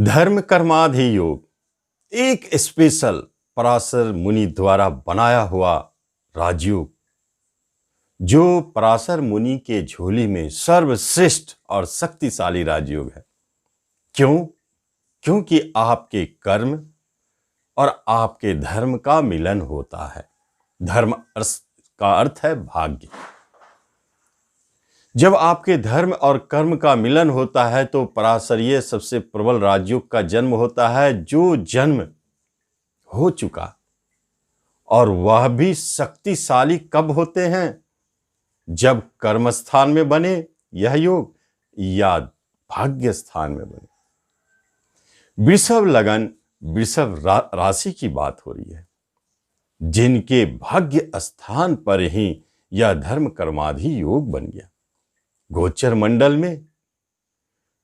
धर्म कर्माधि योग एक स्पेशल पराशर मुनि द्वारा बनाया हुआ राजयोग, जो पराशर मुनि के झोली में सर्वश्रेष्ठ और शक्तिशाली राजयोग है। क्यों? क्योंकि आपके कर्म और आपके धर्म का मिलन होता है। धर्म का अर्थ है भाग्य। जब आपके धर्म और कर्म का मिलन होता है तो पराशरीय सबसे प्रबल राजयोग का जन्म होता है, जो जन्म हो चुका, और वह भी शक्तिशाली कब होते हैं? जब कर्म स्थान में बने यह योग या भाग्य स्थान में बने। वृषभ लगन वृषभ राशि की बात हो रही है, जिनके भाग्य स्थान पर ही यह धर्म कर्माधि योग बन गया। गोचर मंडल में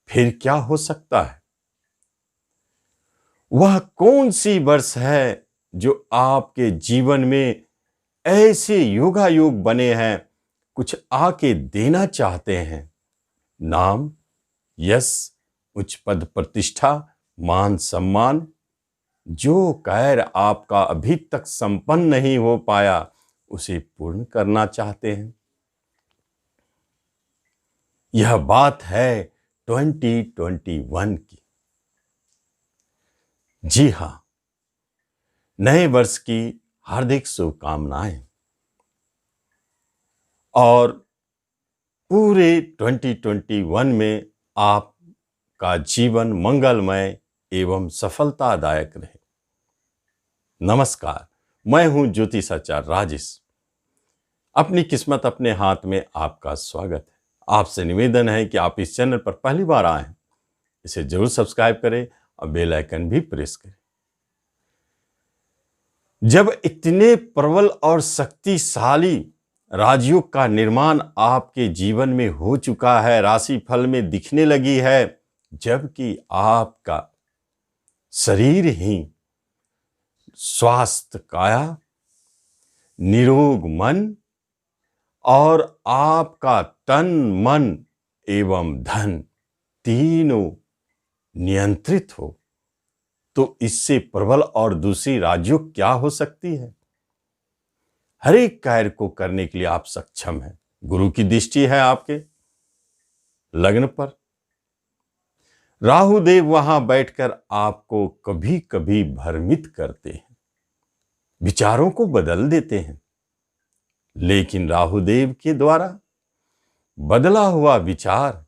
फिर क्या हो सकता है? वह कौन सी वर्ष है जो आपके जीवन में ऐसे योगायोग बने हैं, कुछ आके देना चाहते हैं? नाम, यश, उच्च पद प्रतिष्ठा, मान सम्मान, जो कार्य आपका अभी तक संपन्न नहीं हो पाया उसे पूर्ण करना चाहते हैं। यह बात है 2021 की। जी हां, नए वर्ष की हार्दिक शुभकामनाएं और पूरे 2021 में आपका जीवन मंगलमय एवं सफलतादायक रहे। नमस्कार, मैं हूं ज्योतिषाचार्य राजेश। अपनी किस्मत अपने हाथ में आपका स्वागत है। आपसे निवेदन है कि आप इस चैनल पर पहली बार आए हैं, इसे जरूर सब्सक्राइब करें और बेल आइकन भी प्रेस करें। जब इतने प्रबल और शक्तिशाली राजयोग का निर्माण आपके जीवन में हो चुका है, राशि फल में दिखने लगी है, जबकि आपका शरीर ही स्वास्थ्य काया, निरोग मन और आपका तन मन एवं धन तीनों नियंत्रित हो, तो इससे प्रबल और दूसरी राजयोग क्या हो सकती है? हर एक कार्य को करने के लिए आप सक्षम हैं। गुरु की दृष्टि है आपके लग्न पर। राहु देव वहां बैठकर आपको कभी कभी भ्रमित करते हैं, विचारों को बदल देते हैं, लेकिन राहु देव के द्वारा बदला हुआ विचार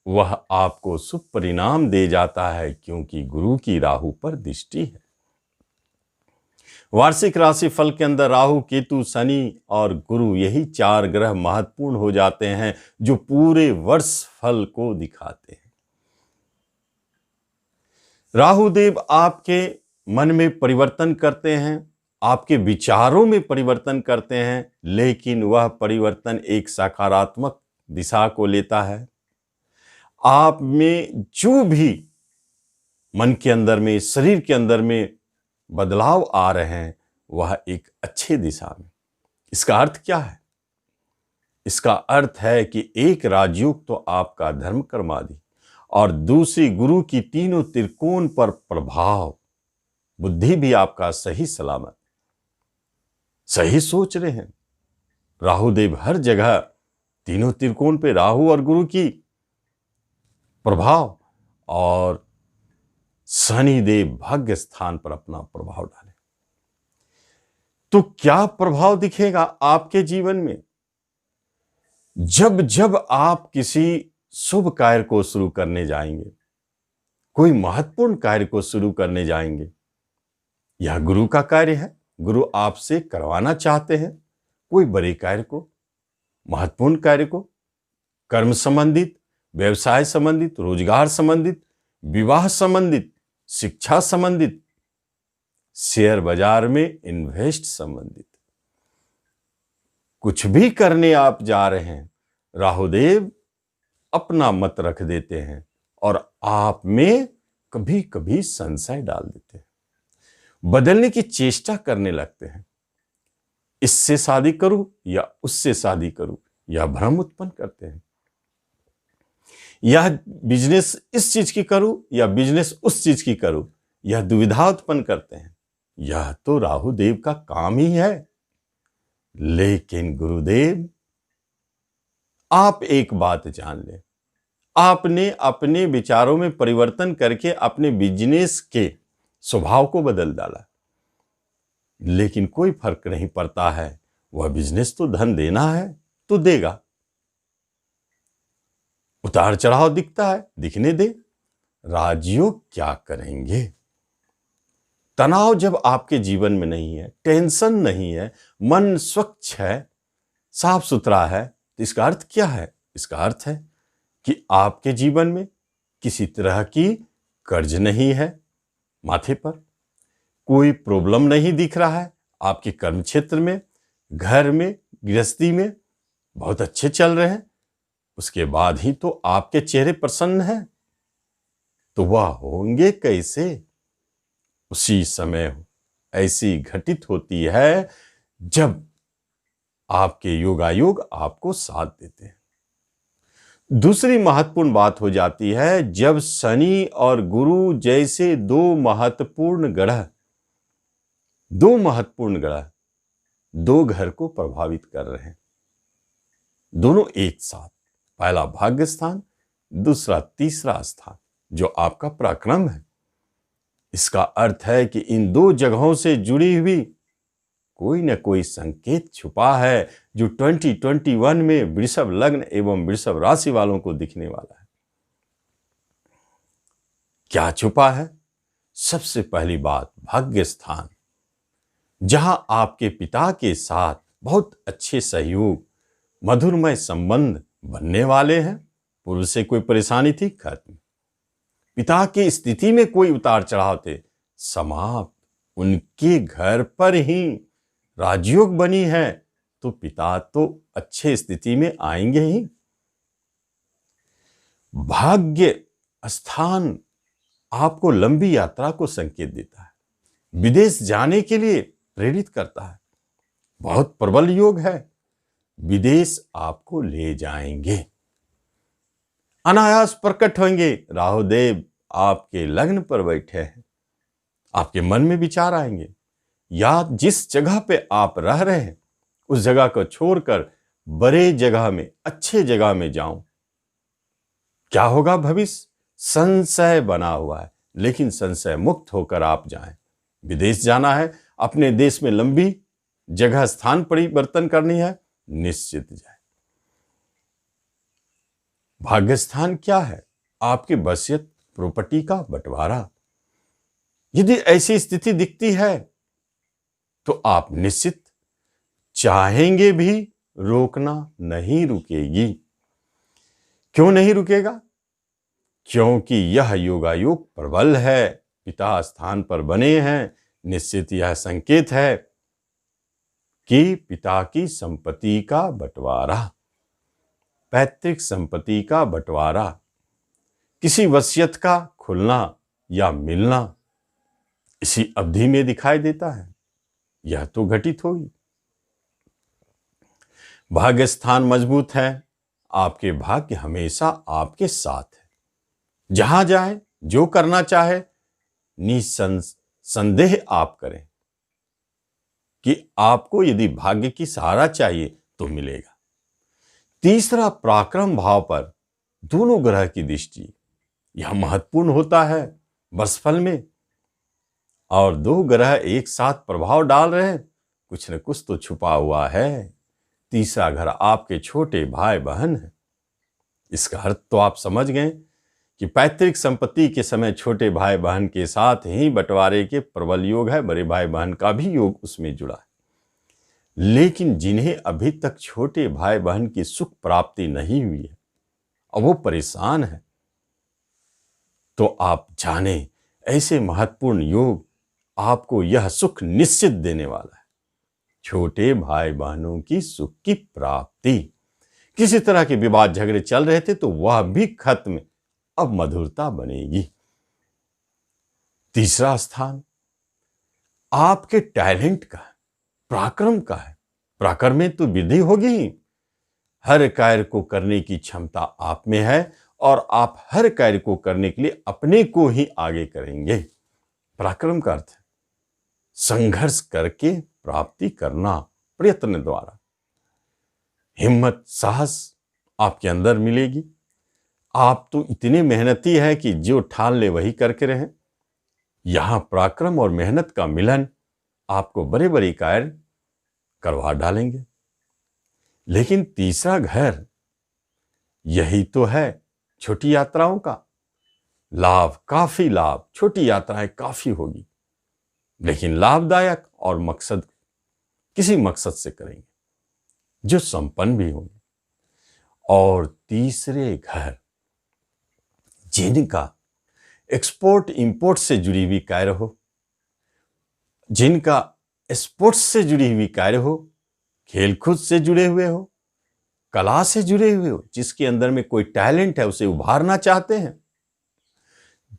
वह आपको शुभ परिणाम दे जाता है, क्योंकि गुरु की राहु पर दृष्टि है। वार्षिक राशि फल के अंदर राहु, केतु, शनि और गुरु, यही चार ग्रह महत्वपूर्ण हो जाते हैं, जो पूरे वर्ष फल को दिखाते हैं। राहु देव आपके मन में परिवर्तन करते हैं, आपके विचारों में परिवर्तन करते हैं, लेकिन वह परिवर्तन एक सकारात्मक दिशा को लेता है। आप में जो भी मन के अंदर में, शरीर के अंदर में बदलाव आ रहे हैं, वह एक अच्छी दिशा में। इसका अर्थ क्या है? इसका अर्थ है कि एक राजयोग तो आपका धर्म कर्मादि और दूसरी गुरु की तीनों त्रिकोण पर प्रभाव, बुद्धि भी आपका सही सलामत, सही सोच रहे हैं। राहुदेव हर जगह तीनों त्रिकोण पे राहु और गुरु की प्रभाव, और शनिदेव भाग्य स्थान पर अपना प्रभाव डाले, तो क्या प्रभाव दिखेगा आपके जीवन में? जब जब आप किसी शुभ कार्य को शुरू करने जाएंगे, कोई महत्वपूर्ण कार्य को शुरू करने जाएंगे, यह गुरु का कार्य है। गुरु आपसे करवाना चाहते हैं कोई बड़े कार्य को, महत्वपूर्ण कार्य को, कर्म संबंधित, व्यवसाय संबंधित, रोजगार संबंधित, विवाह संबंधित, शिक्षा संबंधित, शेयर बाजार में इन्वेस्ट संबंधित, कुछ भी करने आप जा रहे हैं, राहुदेव अपना मत रख देते हैं और आप में कभी कभी संशय डाल देते हैं, बदलने की चेष्टा करने लगते हैं। इससे शादी करूं या उससे शादी करूं, यह भ्रम उत्पन्न करते हैं। यह बिजनेस इस चीज की करूं या बिजनेस उस चीज की करूं, यह दुविधा उत्पन्न करते हैं। यह तो राहु देव का काम ही है। लेकिन गुरुदेव, आप एक बात जान लें, आपने अपने विचारों में परिवर्तन करके अपने बिजनेस के स्वभाव को बदल डाला, लेकिन कोई फर्क नहीं पड़ता है। वह बिजनेस तो धन देना है तो देगा। उतार चढ़ाव दिखता है, दिखने दे। राजयोग क्या करेंगे? तनाव जब आपके जीवन में नहीं है, टेंशन नहीं है, मन स्वच्छ है, साफ सुथरा है, तो इसका अर्थ क्या है? इसका अर्थ है कि आपके जीवन में किसी तरह की कर्ज नहीं है, माथे पर कोई प्रॉब्लम नहीं दिख रहा है, आपके कर्म क्षेत्र में, घर में, गृहस्थी में बहुत अच्छे चल रहे हैं। उसके बाद ही तो आपके चेहरे प्रसन्न हैं। तो वह होंगे कैसे? उसी समय ऐसी घटित होती है जब आपके योगायोग आपको साथ देते हैं। दूसरी महत्वपूर्ण बात हो जाती है जब शनि और गुरु जैसे दो महत्वपूर्ण ग्रह दो घर को प्रभावित कर रहे हैं, दोनों एक साथ। पहला भाग्य स्थान, दूसरा तीसरा स्थान जो आपका पराक्रम है। इसका अर्थ है कि इन दो जगहों से जुड़ी हुई कोई न कोई संकेत छुपा है जो 2021 में वृषभ लग्न एवं वृषभ राशि वालों को दिखने वाला है। क्या छुपा है? सबसे पहली बात, भाग्य स्थान, जहां आपके पिता के साथ बहुत अच्छे सहयोग, मधुरमय संबंध बनने वाले हैं। पूर्व से कोई परेशानी थी, खत्म। पिता की स्थिति में कोई उतार चढ़ाव थे, समाप्त। उनके घर पर ही राजयोग बनी है तो पिता तो अच्छे स्थिति में आएंगे ही। भाग्य स्थान आपको लंबी यात्रा को संकेत देता है, विदेश जाने के लिए प्रेरित करता है। बहुत प्रबल योग है, विदेश आपको ले जाएंगे, अनायास प्रकट होंगे। राहु देव आपके लग्न पर बैठे हैं, आपके मन में विचार आएंगे, या जिस जगह पे आप रह रहे हैं उस जगह को छोड़कर बड़े जगह में, अच्छे जगह में जाऊं। क्या होगा भविष्य? संशय बना हुआ है, लेकिन संशय मुक्त होकर आप जाएं। विदेश जाना है, अपने देश में लंबी जगह स्थान परिवर्तन करनी है, निश्चित जाए। भाग्य स्थान क्या है? आपके वसीयत प्रॉपर्टी का बंटवारा। यदि ऐसी स्थिति दिखती है तो आप निश्चित चाहेंगे भी, रोकना नहीं रुकेगी। क्यों नहीं रुकेगा? क्योंकि यह योगायोग प्रबल है, पिता स्थान पर बने हैं। निश्चित यह संकेत है कि पिता की संपत्ति का बंटवारा, पैतृक संपत्ति का बंटवारा, किसी वसीयत का खुलना या मिलना इसी अवधि में दिखाई देता है। यह तो घटित होगी। भाग्य स्थान मजबूत है, आपके भाग्य हमेशा आपके साथ है। जहां जाए, जो करना चाहे, निसंदेह आप करें कि आपको यदि भाग्य की सहारा चाहिए तो मिलेगा। तीसरा, पराक्रम भाव पर दोनों ग्रह की दृष्टि, यह महत्वपूर्ण होता है वर्षफल में। और दो ग्रह एक साथ प्रभाव डाल रहे हैं, कुछ न कुछ तो छुपा हुआ है। तीसरा घर आपके छोटे भाई बहन है। इसका अर्थ तो आप समझ गए कि पैतृक संपत्ति के समय छोटे भाई बहन के साथ ही बंटवारे के प्रबल योग है, बड़े भाई बहन का भी योग उसमें जुड़ा है। लेकिन जिन्हें अभी तक छोटे भाई बहन की सुख प्राप्ति नहीं हुई है और वो परेशान है, तो आप जाने ऐसे महत्वपूर्ण योग आपको यह सुख निश्चित देने वाला है। छोटे भाई बहनों की सुख की प्राप्ति। किसी तरह के विवाद झगड़े चल रहे थे तो वह भी खत्म, अब मधुरता बनेगी। तीसरा स्थान आपके टैलेंट का है, पराक्रम का है। पराक्रम में तो वृद्धि होगी ही। हर कार्य को करने की क्षमता आप में है और आप हर कार्य को करने के लिए अपने को ही आगे करेंगे। पराक्रम का अर्थ है संघर्ष करके प्राप्ति करना, प्रयत्न द्वारा। हिम्मत, साहस आपके अंदर मिलेगी। आप तो इतने मेहनती है कि जो ठान ले वही करके रहें। यहां पराक्रम और मेहनत का मिलन आपको बड़े बड़े कार्य करवा डालेंगे। लेकिन तीसरा घर यही तो है छोटी यात्राओं का लाभ। काफी लाभ, छोटी यात्राएं काफी होगी लेकिन लाभदायक, और मकसद किसी मकसद से करेंगे जो संपन्न भी होंगे। और तीसरे घर जिनका एक्सपोर्ट इंपोर्ट से जुड़ी हुई कार्य हो, जिनका स्पोर्ट्स से जुड़ी हुई कार्य हो, खेलकूद से जुड़े हुए हो, कला से जुड़े हुए हो, जिसके अंदर में कोई टैलेंट है उसे उभारना चाहते हैं,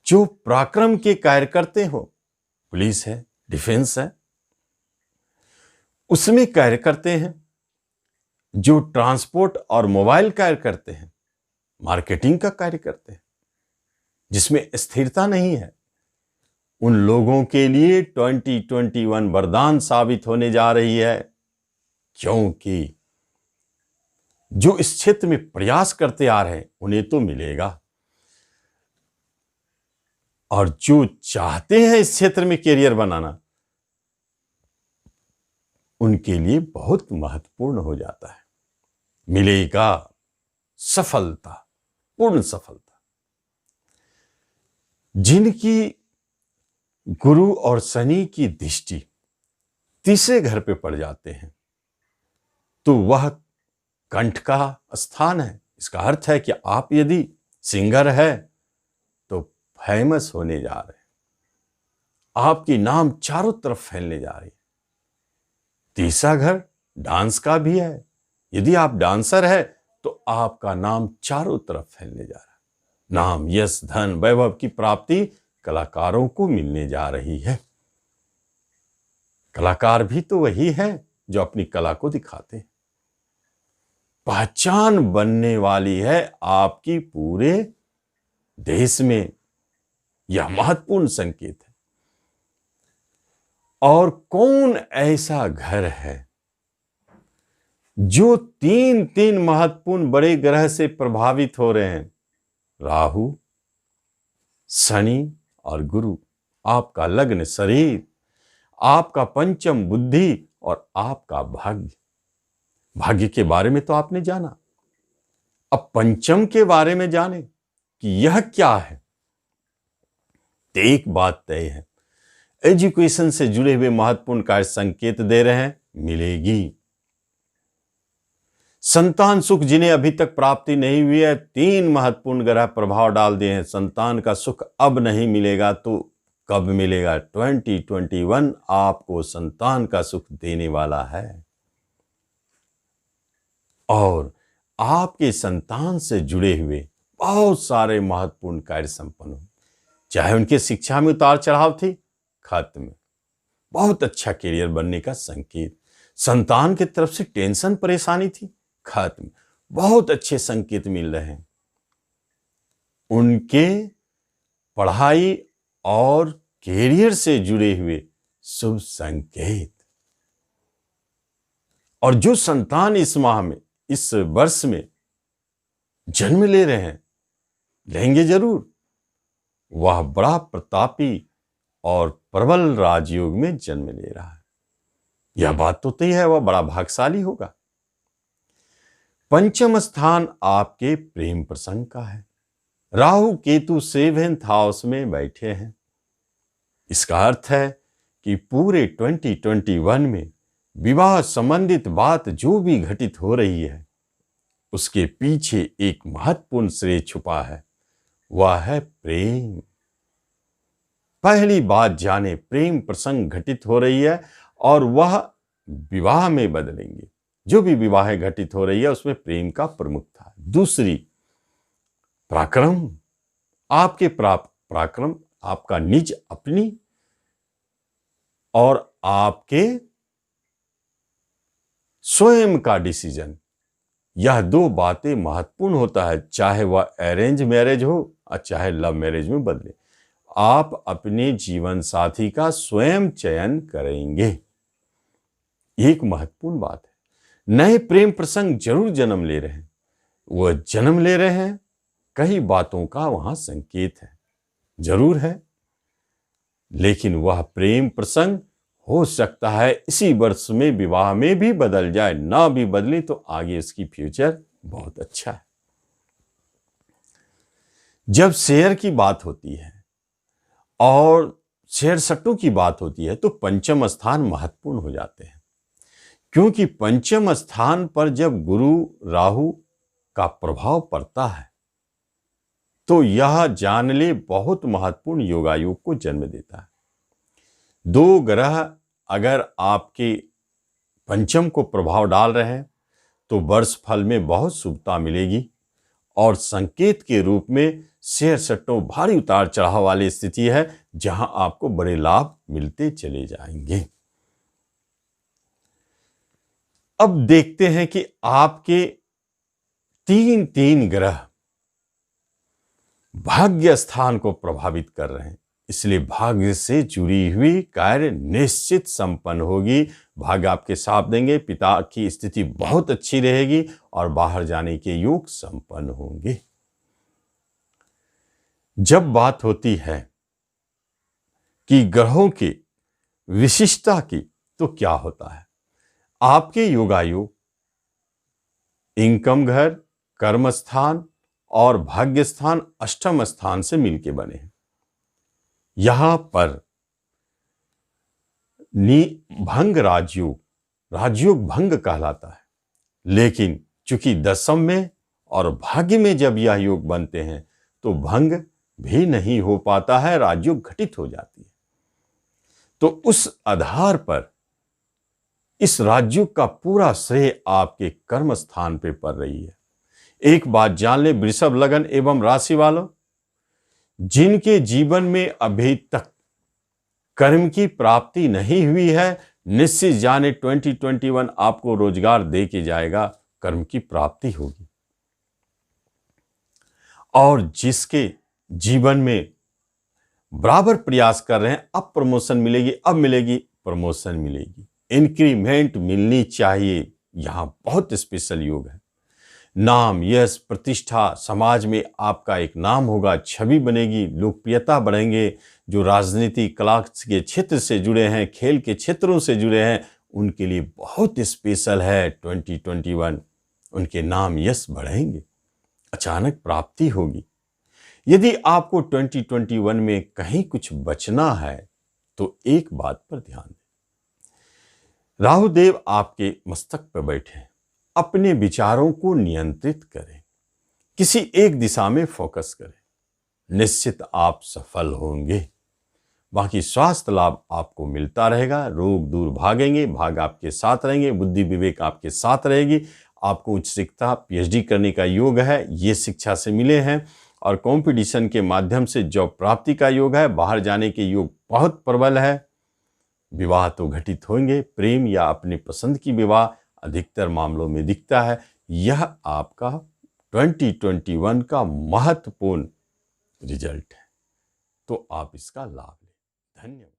जो पराक्रम के कार्य करते हो, पुलिस है, डिफेंस है, उसमें कार्य करते हैं, जो ट्रांसपोर्ट और मोबाइल कार्य करते हैं, मार्केटिंग का कार्य करते हैं, जिसमें स्थिरता नहीं है, उन लोगों के लिए 2021 वरदान साबित होने जा रही है। क्योंकि जो इस क्षेत्र में प्रयास करते आ रहे हैं उन्हें तो मिलेगा, और जो चाहते हैं इस क्षेत्र में कैरियर बनाना उनके लिए बहुत महत्वपूर्ण हो जाता है। मिलेगा सफलता, पूर्ण सफलता। जिनकी गुरु और शनि की दृष्टि तीसरे घर पे पड़ जाते हैं तो वह कंठ का स्थान है। इसका अर्थ है कि आप यदि सिंगर है तो फेमस होने जा रहे हैं, आपकी नाम चारों तरफ फैलने जा रही है। तीसरा घर डांस का भी है। यदि आप डांसर है तो आपका नाम चारों तरफ फैलने जा रहा है। नाम, यश, धन, वैभव की प्राप्ति कलाकारों को मिलने जा रही है। कलाकार भी तो वही है जो अपनी कला को दिखाते हैं। पहचान बनने वाली है आपकी पूरे देश में। यह महत्वपूर्ण संकेत है। और कौन ऐसा घर है जो तीन तीन महत्वपूर्ण बड़े ग्रह से प्रभावित हो रहे हैं? राहु, शनि और गुरु। आपका लग्न शरीर, आपका पंचम बुद्धि और आपका भाग्य। भाग्य के बारे में तो आपने जाना, अब पंचम के बारे में जाने कि यह क्या है। तो एक बात तय है, एजुकेशन से जुड़े हुए महत्वपूर्ण कार्य संकेत दे रहे हैं, मिलेगी। संतान सुख जिन्हें अभी तक प्राप्ति नहीं हुई है, तीन महत्वपूर्ण ग्रह प्रभाव डाल दिए हैं। संतान का सुख अब नहीं मिलेगा तो कब मिलेगा? 2021 आपको संतान का सुख देने वाला है। और आपके संतान से जुड़े हुए बहुत सारे महत्वपूर्ण कार्य संपन्न हो। चाहे उनके शिक्षा में उतार चढ़ाव थी, खत्म। बहुत अच्छा करियर बनने का संकेत। संतान की तरफ से टेंशन परेशानी थी, खत्म। बहुत अच्छे संकेत मिल रहे हैं। उनके पढ़ाई और कैरियर से जुड़े हुए शुभ संकेत। और जो संतान इस माह में, इस वर्ष में जन्म ले रहे हैं, लेंगे जरूर, वह बड़ा प्रतापी और प्रबल राजयोग में जन्म ले रहा है। यह बात तो तय है, वह बड़ा भाग्यशाली होगा। पंचम स्थान आपके प्रेम प्रसंग का है। राहु केतु 7th हाउस में बैठे हैं। इसका अर्थ है कि पूरे 2021 में विवाह संबंधित बात जो भी घटित हो रही है उसके पीछे एक महत्वपूर्ण श्रेय छुपा है, वह है प्रेम। पहली बात जाने, प्रेम प्रसंग घटित हो रही है और वह विवाह में बदलेंगे। जो भी विवाह घटित हो रही है उसमें प्रेम का प्रमुख था। दूसरी, पराक्रम। आपके पराक्रम, आपका निज अपनी और आपके स्वयं का डिसीजन, यह दो बातें महत्वपूर्ण होता है, चाहे वह अरेंज मैरिज हो और चाहे लव मैरिज में बदले। आप अपने जीवन साथी का स्वयं चयन करेंगे, एक महत्वपूर्ण बात है। नए प्रेम प्रसंग जरूर जन्म ले रहे हैं, वह जन्म ले रहे हैं, कई बातों का वहां संकेत है, जरूर है, लेकिन वह प्रेम प्रसंग हो सकता है इसी वर्ष में विवाह में भी बदल जाए, ना भी बदले तो आगे इसकी फ्यूचर बहुत अच्छा है। जब शेयर की बात होती है और शेयर सट्टों की बात होती है तो पंचम स्थान महत्वपूर्ण हो जाते हैं, क्योंकि पंचम स्थान पर जब गुरु राहु का प्रभाव पड़ता है तो यह जानले बहुत महत्वपूर्ण योगायोग को जन्म देता है। दो ग्रह अगर आपके पंचम को प्रभाव डाल रहे हैं तो वर्ष फल में बहुत शुभता मिलेगी और संकेत के रूप में शेयर सट्टों भारी उतार चढ़ाव वाली स्थिति है, जहां आपको बड़े लाभ मिलते चले जाएंगे। अब देखते हैं कि आपके तीन ग्रह भाग्य स्थान को प्रभावित कर रहे हैं, इसलिए भाग्य से जुड़ी हुई कार्य निश्चित संपन्न होगी। भाग्य आपके साथ देंगे, पिता की स्थिति बहुत अच्छी रहेगी और बाहर जाने के योग संपन्न होंगे। जब बात होती है कि ग्रहों की विशिष्टता की, तो क्या होता है, आपके योगायोग इनकम घर, कर्म स्थान और भाग्य स्थान अष्टम स्थान से मिलके बने हैं। यहां पर भंग राजयोग भंग कहलाता है, लेकिन चूंकि दशम में और भाग्य में जब यह योग बनते हैं तो भंग भी नहीं हो पाता है, राजयोग घटित हो जाती है। तो उस आधार पर इस राजयोग का पूरा श्रेय आपके कर्म स्थान पे पड़ रही है। एक बात जान ले वृषभ लगन एवं राशि वालों, जिनके जीवन में अभी तक कर्म की प्राप्ति नहीं हुई है, निश्चित जाने 2021 आपको रोजगार दे के जाएगा, कर्म की प्राप्ति होगी। और जिसके जीवन में बराबर प्रयास कर रहे हैं, अब प्रमोशन मिलेगी, अब मिलेगी प्रमोशन मिलेगी, इंक्रीमेंट मिलनी चाहिए, यहां बहुत स्पेशल योग है। नाम, यश, प्रतिष्ठा, समाज में आपका एक नाम होगा, छवि बनेगी, लोकप्रियता बढ़ेंगे। जो राजनीति कला के क्षेत्र से जुड़े हैं, खेल के क्षेत्रों से जुड़े हैं, उनके लिए बहुत स्पेशल है 2021। उनके नाम यश बढ़ेंगे, अचानक प्राप्ति होगी। यदि आपको 2021 में कहीं कुछ बचना है तो एक बात पर ध्यान दें, राहुदेव आपके मस्तक पर बैठे हैं। अपने विचारों को नियंत्रित करें, किसी एक दिशा में फोकस करें, निश्चित आप सफल होंगे। बाकी स्वास्थ्य लाभ आपको मिलता रहेगा, रोग दूर भागेंगे, भाग आपके साथ रहेंगे, बुद्धि विवेक आपके साथ रहेगी। आपको उच्च शिक्षा पीएचडी करने का योग है, ये शिक्षा से मिले हैं, और कंपटीशन के माध्यम से जॉब प्राप्ति का योग है, बाहर जाने के योग बहुत प्रबल है। विवाह तो घटित होंगे, प्रेम या अपनी पसंद की विवाह अधिकतर मामलों में दिखता है। यह आपका 2021 का महत्वपूर्ण रिजल्ट है, तो आप इसका लाभ लें। धन्यवाद।